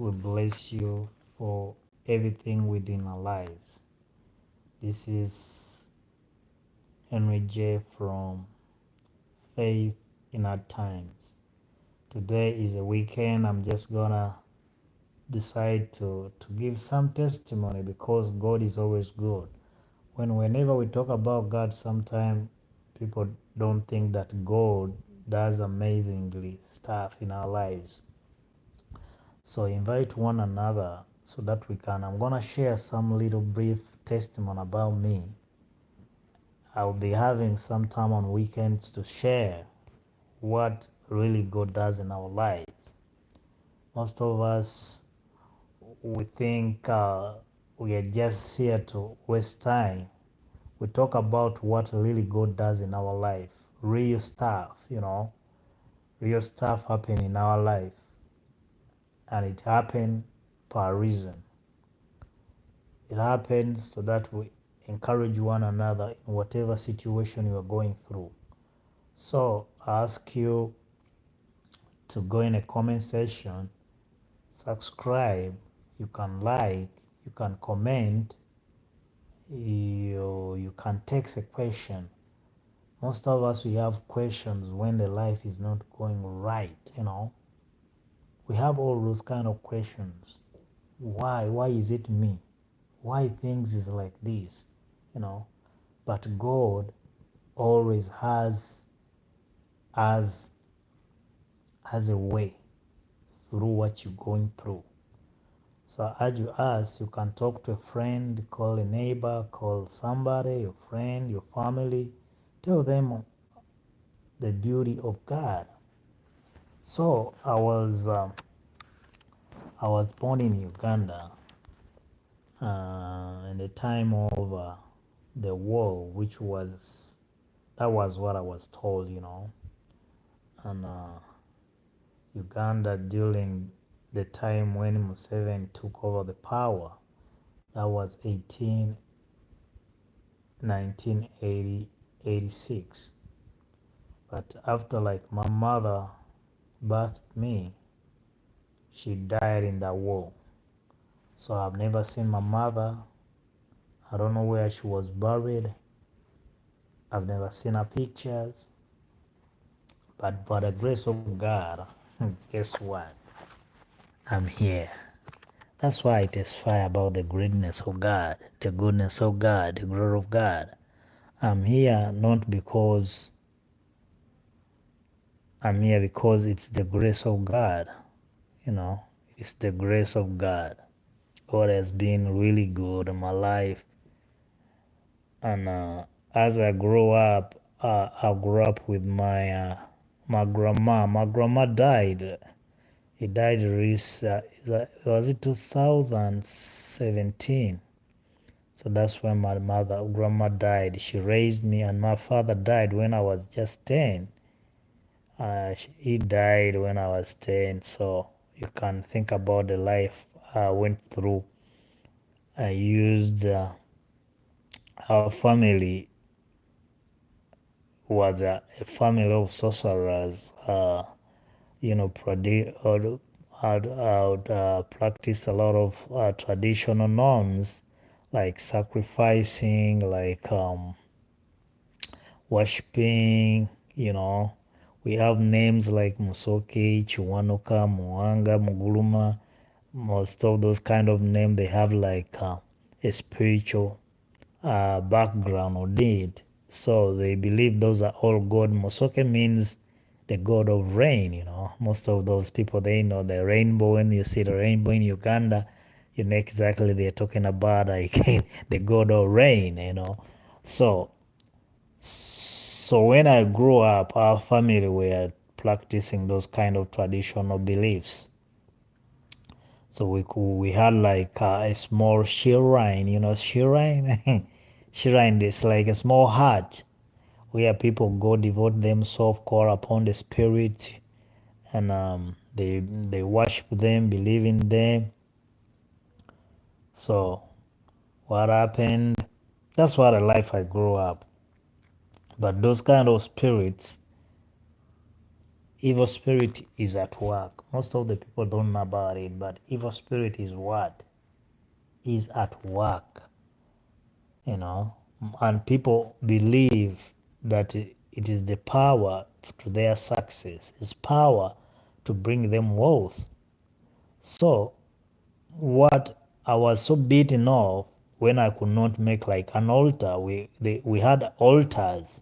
we bless you for everything within our lives. This is Henry J from Faith in Our Times. Today is a weekend. I'm just gonna decide to give some testimony because God is always good. Whenever we talk about God, sometimes people don't think that God does amazingly stuff in our lives. So invite one another so that I'm gonna share some little brief testimony about me. I'll be having some time on weekends to share what really God does in our lives. Most of us, we think we are just here to waste time. We talk about what really God does in our life, real stuff, real stuff happen in our life, and it happened for a reason. It happens so that we encourage one another in whatever situation you are going through. So I ask you to go in a comment section, subscribe, you can like, you can comment, you can text a question. Most of us, we have questions when the life is not going right. We have all those kind of questions. Why is it me? Why things is like this? you know but God always has has a way through what you're going through. So as you ask, you can talk to a friend, call a neighbor, call somebody, your friend, your family, tell them the beauty of God. So I was born in Uganda in the time of the war, that was what I was told. And Uganda during the time when Museveni took over the power, that was 1986. But after like my mother birthed me, she died in that war. So I've never seen my mother. I don't know where she was buried. I've never seen her pictures. But by the grace of God, guess what? I'm here. That's why I testify about the greatness of God, the goodness of God, the glory of God. I'm here not because I'm here because it's the grace of God. It's the grace of God. God has been really good in my life. And as I grow up, I grew up with my grandma. My grandma died. He died was it 2017? So that's when my grandma died. She raised me, and my father died when I was just 10. He died when I was 10. So you can think about the life I went through. I used our family was a family of sorcerers. Practice a lot of traditional norms like sacrificing, like worshiping. We have names like Musoke, Chiwanuka, Muanga, Muguluma. Most of those kind of names, they have like a spiritual background or need. So they believe those are all God. Musoke means the god of rain. Most of those people, they know the rainbow. When you see the rainbow in Uganda, you know exactly they're talking about, like the god of rain. So so when I grew up, our family were practicing those kind of traditional beliefs. So we had like a small shrine. Shrine. Shrine is like a small hut where people go devote themselves, call upon the spirit, and they worship them, believe in them. So what happened? That's what a life I grew up. But those kind of spirits, evil spirit is at work. Most of the people don't know about it, but evil spirit is what? Is at work, you know. And people believe that it is the power to their success, it's power to bring them wealth. So what I was so beaten off when I could not make like an altar. We had altars.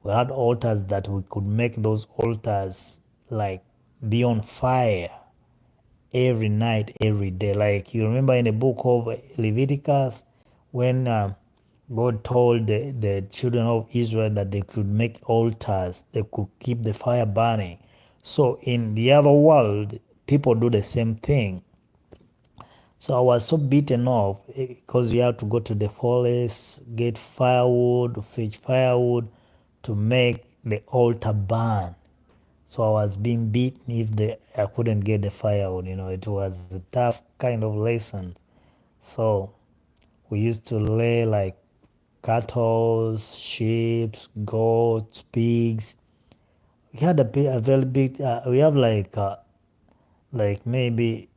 We had altars that we could make those altars like be on fire every night, every day. Like you remember in the book of Leviticus when God told the children of Israel that they could make altars, they could keep the fire burning. So in the other world, people do the same thing. So I was so beaten off because you have to go to the forest, get firewood, fetch firewood to make the altar burn. So I was being beaten if I couldn't get the firewood. It was a tough kind of lesson. So we used to lay like cattle, sheep, goats, pigs. We had a very big. We have like maybe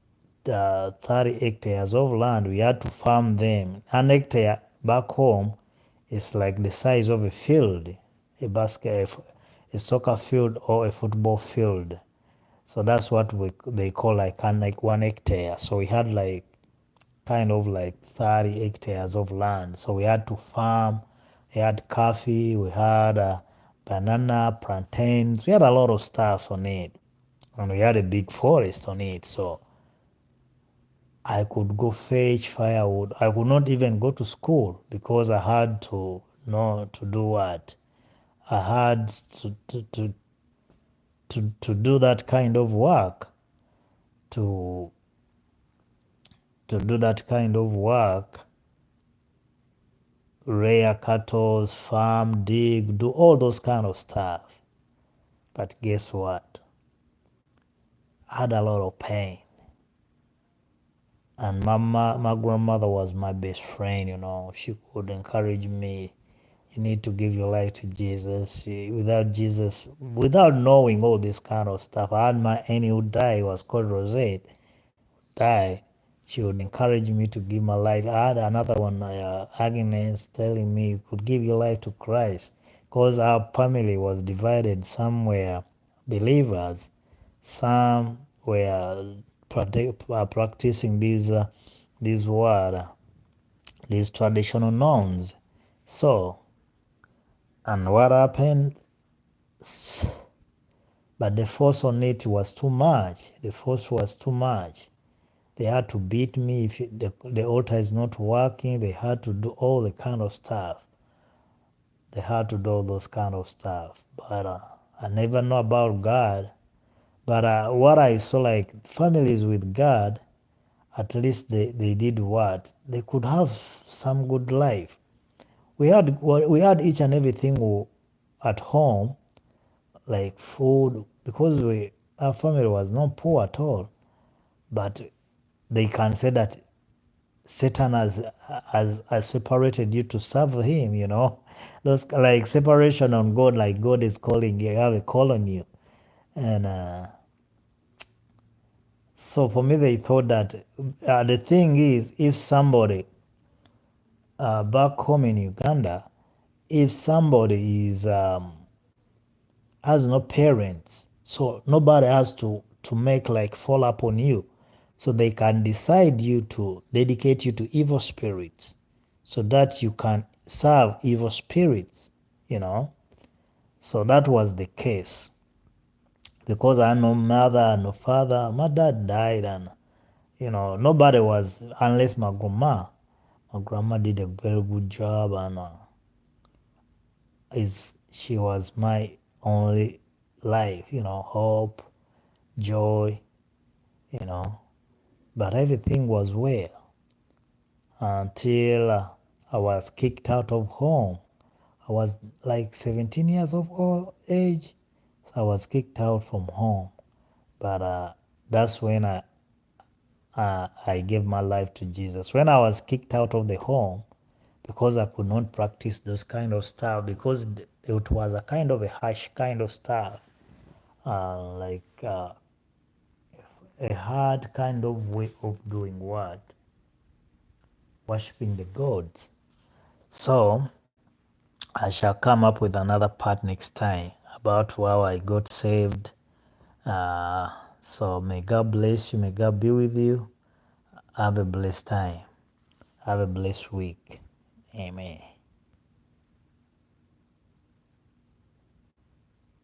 30 hectares of land. We had to farm them. An hectare back home is like the size of a field, a soccer field or a football field. So that's what they call like 1 hectare. So we had like kind of like 30 hectares of land. So we had to farm. We had coffee, we had banana, plantains. We had a lot of stuff on it. And we had a big forest on it. So I could go fetch firewood. I could not even go to school because I had to know to do what? I had to do that kind of work, to do that kind of work, rear cattle, farm, dig, do all those kind of stuff. But guess what? I had a lot of pain. And my grandmother was my best friend, She could encourage me. You need to give your life to Jesus. Without Jesus, without knowing all this kind of stuff, I had my auntie who died, was called Rosette, died. She would encourage me to give my life. I had another one, Agnes, telling me you could give your life to Christ, because our family was divided. Some were believers, some were practicing these word, these traditional norms. So, and what happened? But the force on it was too much. The force was too much. They had to beat me if the altar is not working. They had to do all the kind of stuff. They had to do all those kind of stuff. But I never know about God. But what I saw, like families with God, at least they did what? They could have some good life. We had each and everything at home, like food, because our family was not poor at all. But they can say that Satan has separated you to serve him, Those like separation on God, like God is calling you, have a call on you. And so for me, they thought that the thing is, if somebody back home in Uganda, if somebody has no parents, so nobody has to make like fall upon you. So they can decide you to dedicate you to evil spirits so that you can serve evil spirits. So that was the case. Because I had no mother, no father. My dad died, and nobody was, unless my grandma. My grandma did a very good job, and she was my only life, hope, joy, you know. But everything was well until I was kicked out of home. I was like 17 years of age, so I was kicked out from home. But that's when I gave my life to Jesus. When I was kicked out of the home, because I could not practice those kind of stuff, because it was a kind of a harsh kind of stuff. like a hard kind of way of doing what? Worshipping the gods. So I shall come up with another part next time about how I got saved. So may God bless you. May God be with you. Have a blessed time. Have a blessed week. Amen.